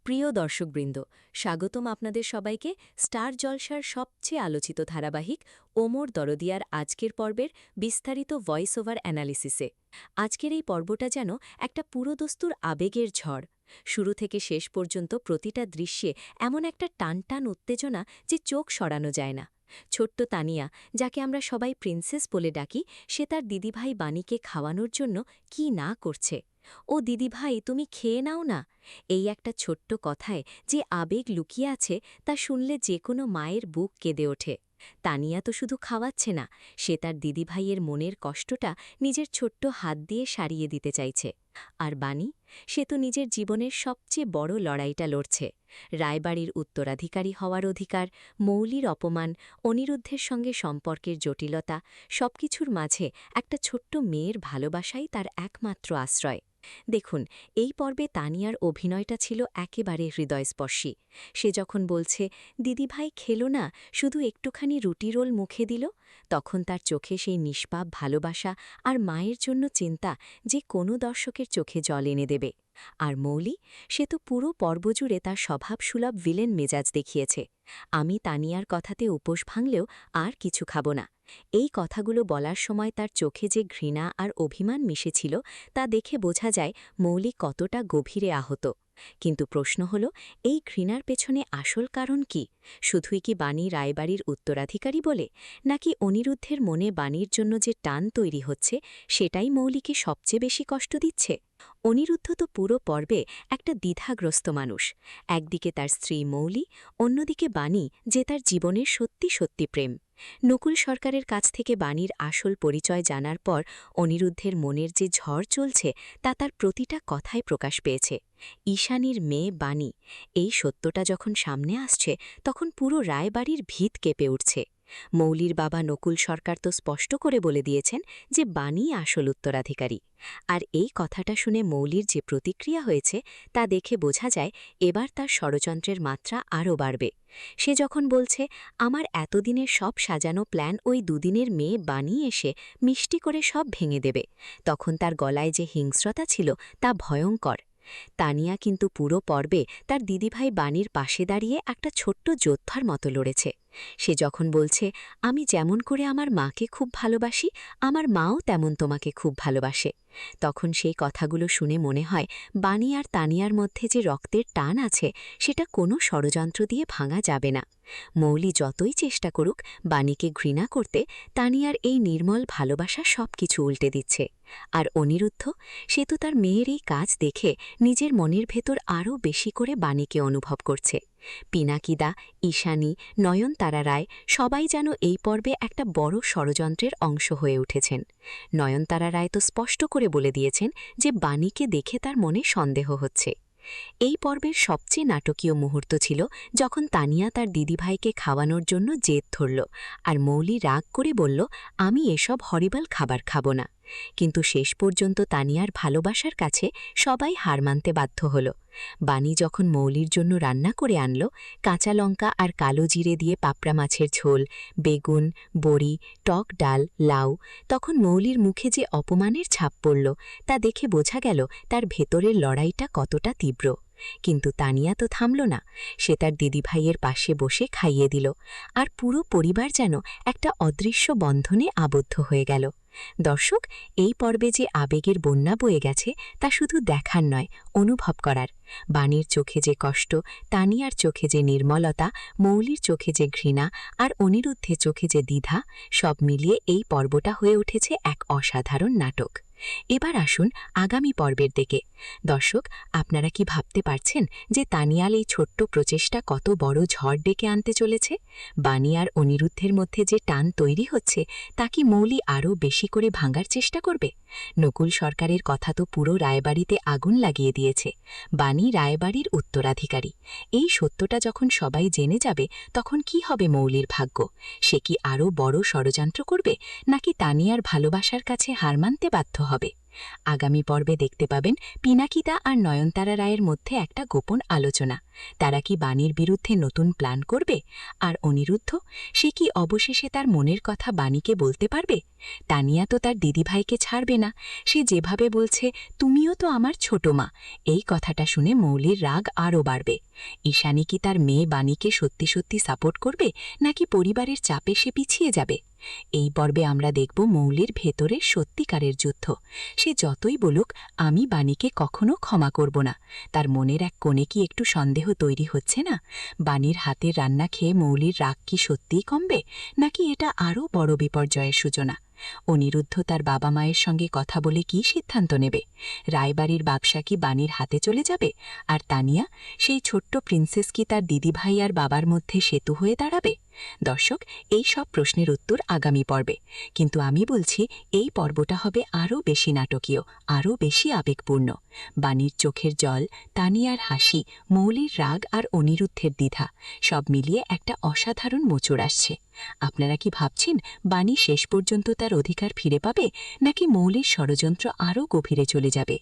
প্রিয় দর্শকবৃন্দ, স্বাগতম আপনাদের সবাইকে স্টার জলসার সবচেয়ে আলোচিত ধারাবাহিক ওমর দরদিয়ার আজকের পর্বের বিস্তারিত ভয়েস ওভার অ্যানালিসিসে। আজকের এই পর্বটা যেন একটা পুরোদস্তুর আবেগের ঝড়। শুরু থেকে শেষ পর্যন্ত প্রতিটা দৃশ্যে এমন একটা টানটান উত্তেজনা যে চোখ সরানো যায় না। ছোট্ট তানিয়া, যাকে আমরা সবাই প্রিন্সেস বলে ডাকি, সে তার দিদিভাই বাণীকে খাওয়ানোর জন্য কি না করছে। ও দিদিভাই, তুমি খেয়ে নাও না। এই একটা ছোট্ট কথায় যে আবেগ লুকিয়ে আছে তা শুনলে যে কোনো মায়ের বুক কেঁদে ওঠে। তানিয়া তো শুধু খাওয়াচ্ছে না, সে তার দিদিভাইয়ের মনের কষ্টটা নিজের ছোট্ট হাত দিয়ে সারিয়ে দিতে চাইছে। আর বাণী, সে তো নিজের জীবনের সবচেয়ে বড় লড়াইটা লড়ছে। রায়বাড়ির উত্তরাধিকারী হওয়ার অধিকার, মৌলির অপমান, অনিরুদ্ধের সঙ্গে সম্পর্কের জটিলতা, সবকিছুর মাঝে একটা ছোট্ট মেয়ের ভালোবাসাই তার একমাত্র আশ্রয়। দেখুন, এই পর্বে তানিয়ার অভিনয়টা ছিল একেবারে হৃদয়স্পর্শী। সে যখন বলছে, দিদিভাই খেলো না, শুধু একটুখানি রুটি রোল মুখে দিল, তখন তার চোখে সেই নিষ্পাপ ভালোবাসা আর মায়ের জন্য চিন্তা যে কোনো দর্শকের চোখে জল এনে দেবে। আর মৌলি, সে তো পুরো পর্ব জুড়ে তার স্বভাবসুলভ ভিলেন মেজাজ দেখিয়েছে। আমি তানিয়ার কথাতে উপোস ভাঙলেও আর কিছু খাব না। এই কথাগুলো বলার সময় তার চোখে যে ঘৃণা আর অভিমান মিশেছিল তা দেখে বোঝা যায় মৌলি কতটা গভীরে আহত। কিন্তু প্রশ্ন হল, এই ঘৃণার পেছনে আসল কারণ কি? শুধুই কি বাণী রায়বাড়ির উত্তরাধিকারী বলে, নাকি অনিরুদ্ধের মনে বাণীর জন্য যে টান তৈরি হচ্ছে সেটাই মৌলিকে সবচেয়ে বেশি কষ্ট দিচ্ছে? অনিরুদ্ধ তো পুরো পর্বে একটা দ্বিধাগ্রস্ত মানুষ। একদিকে তার স্ত্রী মৌলি, অন্যদিকে বাণী, যে তার জীবনের সত্যি সত্যি প্রেম। নকুল সরকারের কাছ থেকে বাণীর আসল পরিচয় জানার পর অনিরুদ্ধের মনের যে ঝড় চলছে তা তার প্রতিটা কথায় প্রকাশ পেয়েছে। ঈশানীর মেয়ে বাণী, এই সত্যটা যখন সামনে আসছে তখন পুরো রায়বাড়ির ভিত কেঁপে উঠছে। মৌলির বাবা নকুল সরকার তো স্পষ্ট করে বলে দিয়েছেন যে বাণী আসল উত্তরাধিকারী। আর এই কথাটা শুনে মৌলির যে প্রতিক্রিয়া হয়েছে তা দেখে বোঝা যায় এবার তার ষড়যন্ত্রের মাত্রা আরও বাড়বে। সে যখন বলছে, আমার এতদিনের সব সাজানো প্ল্যান ওই দুদিনের মেয়ে বাণী এসে মিষ্টি করে সব ভেঙে দেবে, তখন তার গলায় যে হিংস্রতা ছিল তা ভয়ঙ্কর। তানিয়া কিন্তু পুরো পর্বে তার দিদিভাই বাণীর পাশে দাঁড়িয়ে একটা ছোট্ট যোদ্ধার মতো লড়েছে। সে যখন বলছে, আমি যেমন করে আমার মাকে খুব ভালোবাসি, আমার মাও তেমন তোমাকে খুব ভালোবাসে, তখন সেই কথাগুলো শুনে মনে হয় বাণী আর তানিয়ার মধ্যে যে রক্তের টান আছে সেটা কোনো ষড়যন্ত্র দিয়ে ভাঙা যাবে না। মৌলি যতই চেষ্টা করুক বাণীকে ঘৃণা করতে, তানিয়ার এই নির্মল ভালোবাসা সবকিছু উল্টে দিচ্ছে। আর অনিরুদ্ধ, সে তো তার মেয়ের এই কাজ দেখে নিজের মনের ভেতর আরও বেশি করে বাণীকে অনুভব করছে। পিনাকিদা, ঈশানী, নয়নতারা রায় সবাই যেন এই পর্বে একটা বড় ষড়যন্ত্রের অংশ হয়ে উঠেছেন। নয়নতারা রায় তো স্পষ্ট করে বলে দিয়েছেন যে বাণীকে দেখে তার মনে সন্দেহ হচ্ছে। এই পর্বের সবচেয়ে নাটকীয় মুহূর্ত ছিল যখন তানিয়া তার দিদিভাইকে খাওয়ানোর জন্য জেদ ধরল আর মৌলি রাগ করে বলল, আমি এসব হরিবল খাবার খাব না। কিন্তু শেষ পর্যন্ত তানিয়ার ভালোবাসার কাছে সবাই হার মানতে বাধ্য হল। বাণী যখন মৌলির জন্য রান্না করে আনল, কাঁচা লঙ্কা আর কালো জিরে দিয়ে পাপড়া মাছের ঝোল, বেগুন, বড়ি, টক ডাল, লাউ, তখন মৌলির মুখে যে অপমানের ছাপ পড়ল তা দেখে বোঝা গেল তার ভেতরের লড়াইটা কতটা তীব্র। কিন্তু তানিয়া তো থামল না। সে তার দিদিভাইয়ের পাশে বসে খাইয়ে দিল, আর পুরো পরিবার যেন একটা অদৃশ্য বন্ধনে আবদ্ধ হয়ে গেল। দর্শক, এই পর্বে যে আবেগের বন্যা বয়ে গেছে তা শুধু দেখার নয়, অনুভব করার। বাণীর চোখে যে কষ্ট, তানিয়ার চোখে যে নির্মলতা, মৌলির চোখে যে ঘৃণা, আর অনিরুদ্ধের চোখে যে দ্বিধা, সব মিলিয়ে এই পর্বটা হয়ে উঠেছে এক অসাধারণ নাটক। এবার আসুন আগামী পর্বের দিকে। দর্শক, আপনারা কি ভাবতে পারছেন যে তানিয়াল এই ছোট্ট প্রচেষ্টা কত বড় ঝড় ডেকে আনতে চলেছে? বাণী আর অনিরুদ্ধের মধ্যে যে টান তৈরি হচ্ছে তা কি মৌলি আরও বেশি করে ভাঙার চেষ্টা করবে? নকুল সরকারের কথা তো পুরো রায়বাড়িতে আগুন লাগিয়ে দিয়েছে। বাণী রায়বাড়ির উত্তরাধিকারী, এই সত্যটা যখন সবাই জেনে যাবে তখন কি হবে মৌলির ভাগ্য? সে কি আরও বড় ষড়যন্ত্র করবে, নাকি তানিয়ার ভালোবাসার কাছে হার মানতে বাধ্য হবে? আগামী পর্বে দেখতে পাবেন পিনাকিদা আর নয়নতারা রায়ের মধ্যে একটা গোপন আলোচনা। তারা কি বাণীর বিরুদ্ধে নতুন প্ল্যান করবে? আর অনিরুদ্ধ, সে কি অবশেষে তার মনের কথা বাণীকে বলতে পারবে? তানিয়া তো তার দিদিভাইকে ছাড়বে না। সে যেভাবে বলছে, তুমিও তো আমার ছোট মা, এই কথাটা শুনে মৌলির রাগ আরও বাড়বে। ঈশানী কি তার মেয়ে বাণীকে সত্যি সত্যি সাপোর্ট করবে, নাকি পরিবারের চাপে সে পিছিয়ে যাবে? এই পর্বে আমরা দেখব মৌলির ভেতরের সত্যিকারের যুদ্ধ। সে যতই বলুক, আমি বাণীকে কখনো ক্ষমা করব না, তার মনের এক কোণে কি একটু সন্দেহ তৈরি হচ্ছে না? বাণীর হাতের রান্না খেয়ে মৌলির রাগ কি সত্যিই কমবে, নাকি এটা আরও বড় বিপর্যয়ের সূচনা? অনিরুদ্ধ তার বাবা মায়ের সঙ্গে কথা বলে কি সিদ্ধান্ত নেবে? রায়বাড়ির ব্যবসা কি বাণীর হাতে চলে যাবে? আর তানিয়া, সেই ছোট্ট প্রিন্সেস কি তার দিদিভাই আর বাবার মধ্যে সেতু হয়ে দাঁড়াবে? দর্শক, এই সব প্রশ্নের উত্তর আগামী পর্বে। কিন্তু আমি বলছি, এই পর্বটা হবে আরও বেশি নাটকীয়, আরও বেশি আবেগপূর্ণ। বাণীর চোখের জল, তানিয়ার হাসি, মৌলির রাগ আর অনিরুদ্ধের দ্বিধা, সব মিলিয়ে একটা অসাধারণ মোচড় আসছে। আপনারা কি ভাবছেন বাণী শেষ পর্যন্ত তার অধিকার ফিরে পাবে, নাকি মৌলির ষড়যন্ত্র আরও গভীরে চলে যাবে?